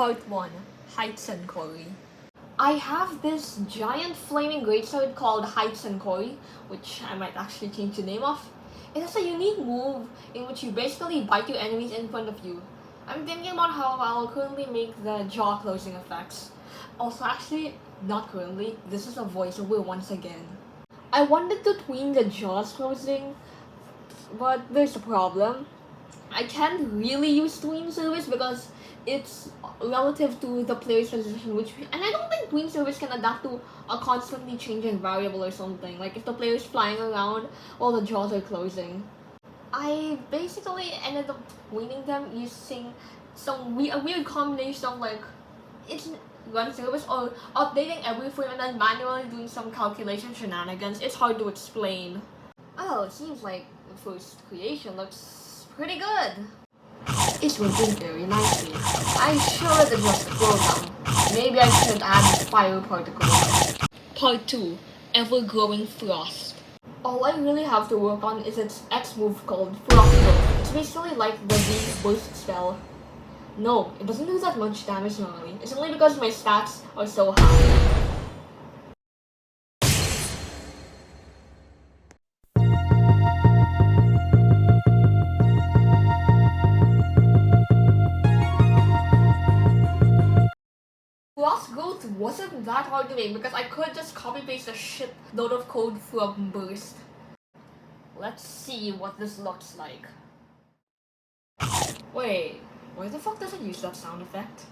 Part 1 Heights and Corey. I have this giant flaming greatsword called Heights and Corey, which I might actually change the name of. It has a unique move in which you basically bite your enemies in front of you. I'm thinking about how I'll currently make the jaw closing effects. Also, actually, not currently, this is a voiceover once again. I wanted to tween the jaws closing, but there's a problem. I can't really use tween service because it's relative to the player's position, and I don't think tween service can adapt to a constantly changing variable or something. Like if the player is flying around while the jaws are closing. I basically ended up tweening them using a weird combination of like it's run service or updating every frame and then manually doing some calculation shenanigans. It's hard to explain. Oh, it seems like the first creation looks pretty good. It's working very nicely. I should adjust the cooldown. Maybe I should add fire particles. Part 2 Ever Growing Frost. All I really have to work on is its X move called Frost Growth. It's basically like the V burst spell. No, it doesn't do that much damage normally. It's only because my stats are so high. Frost Growth wasn't that hard to make because I could just copy paste a shit load of code from Burst. Let's see what this looks like. Wait, why the fuck does it use that sound effect?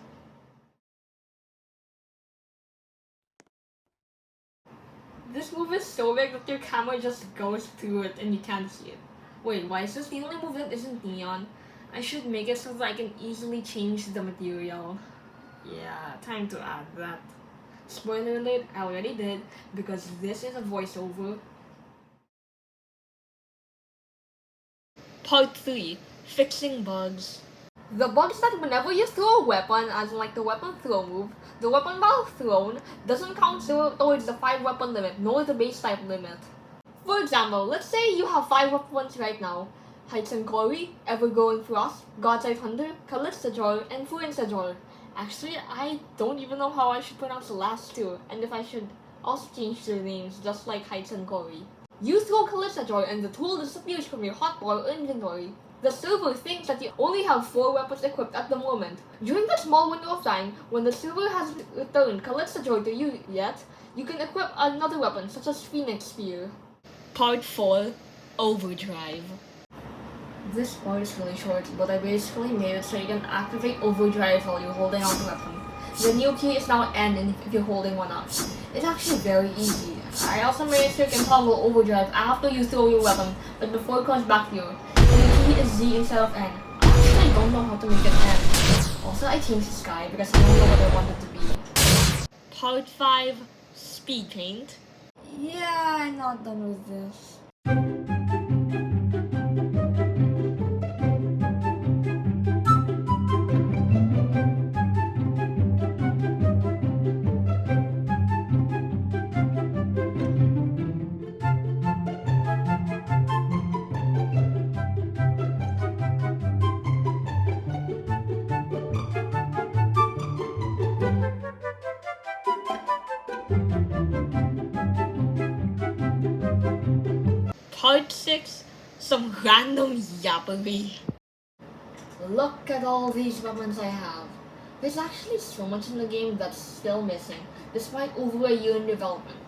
This move is so big that your camera just goes through it and you can't see it. Wait, why is this the only move that isn't neon? I should make it so that I can easily change the material. Yeah, time to add that. Spoiler alert, I already did, because this is a voiceover. Part 3 Fixing Bugs. The bug is that whenever you throw a weapon, as in like the weapon throw move, the weapon while thrown doesn't count towards the 5 weapon limit, nor the base type limit. For example, let's say you have 5 weapons right now. Heights and Corey, Ever Growing Frost, God's Eye Thunder, Callista and Furinsa. Actually, I don't even know how I should pronounce the last two, and if I should also change their names, just like Heights and Corey. You throw Callista and the tool disappears from your hotbar or inventory. The server thinks that you only have 4 weapons equipped at the moment. During that small window of time, when the server has returned Callista to you yet, you can equip another weapon, such as Phoenix Spear. Part 4 Overdrive. This part is really short, but I basically made it so you can activate Overdrive while you're holding on to a weapon. The new key is now N if you're holding one up. It's actually very easy. I also made it so you can toggle Overdrive after you throw your weapon, but before it comes back to you. And the key is Z instead of N. I don't know how to make it N. Also, I changed the sky because I don't know what I want it to be. Part 5 Speed Paint. Yeah, I'm not done with this. Part 6 Some random yappery. Look at all these weapons I have. There's actually so much in the game that's still missing, despite over a year in development.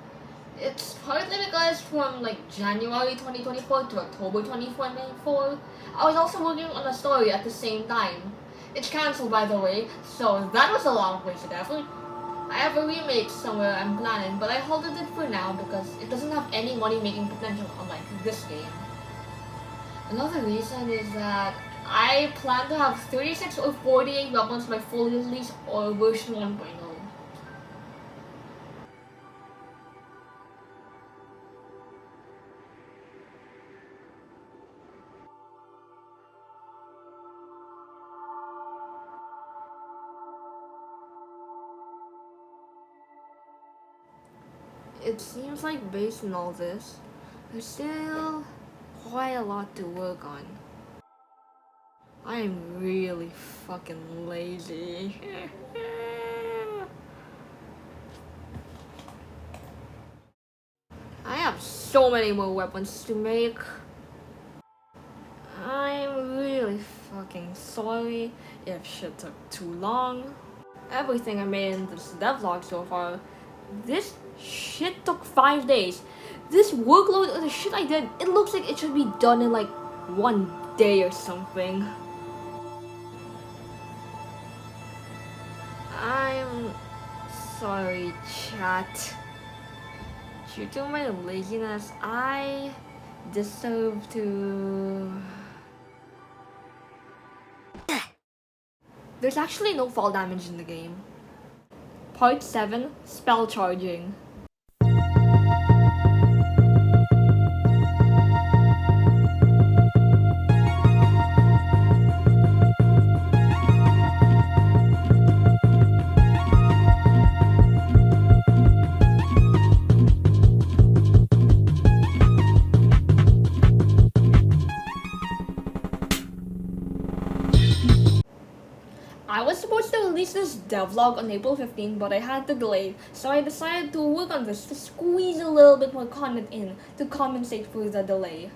It's partly because from like January 2024 to October 2024, I was also working on a story at the same time. It's cancelled by the way, so that was a long wasted effort. I have a remake somewhere I'm planning, but I halted it for now because it doesn't have any money-making potential unlike this game. Another reason is that I plan to have 36 or 48 weapons by full release or version 1.0. It seems like based on all this, there's still quite a lot to work on. I'm really fucking lazy. I have so many more weapons to make. I'm really fucking sorry if shit took too long. Everything I made in this devlog so far, this shit took 5 days. This workload of the shit I did, it looks like it should be done in like 1 day or something. I'm sorry, chat. Due to my laziness, I deserve to... There's actually no fall damage in the game. Part 7, Spell Charging. I was supposed to release this devlog on April 15, but I had to delay, so I decided to work on this to squeeze a little bit more content in to compensate for the delay.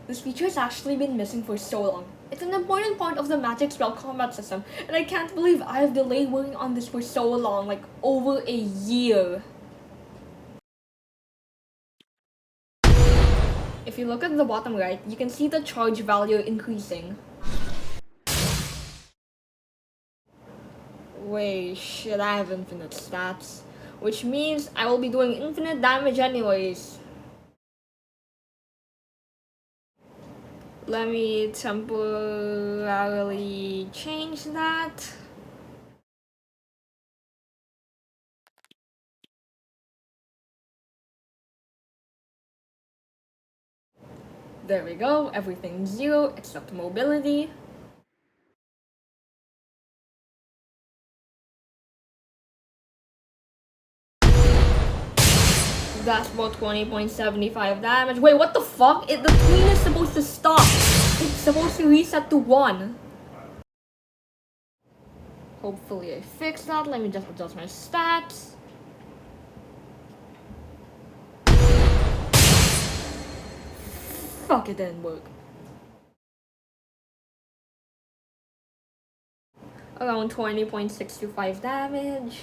This feature has actually been missing for so long. It's an important part of the magic spell combat system, and I can't believe I've delayed working on this for so long, like over a year. If you look at the bottom right, you can see the charge value increasing. Wait, shit, I have infinite stats. Which means I will be doing infinite damage anyways. Let me temporarily change that. There we go, everything's 0 except mobility. That's about 20.75 damage. Wait, what the fuck? The queen is supposed to stop. It's supposed to reset to 1. Hopefully I fix that. Let me just adjust my stats. Fuck, it didn't work. Around 20.625 damage.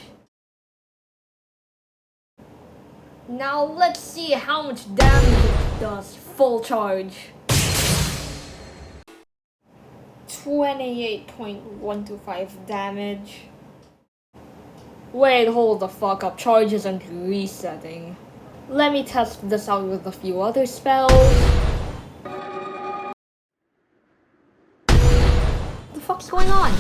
Now let's see how much damage it does full charge. 28.125 damage. Wait, hold the fuck up, charge isn't resetting. Let me test this out with a few other spells. What the fuck's going on?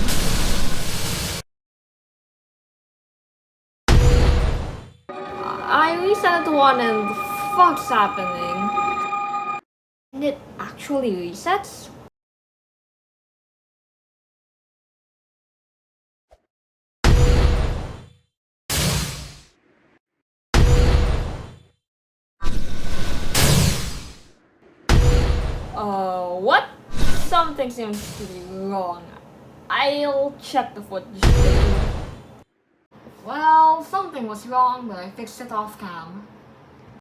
I reset it to 1 and the fuck's happening? And it actually resets? What? Something seems to be wrong. I'll check the footage later. Well, something was wrong, but I fixed it off cam.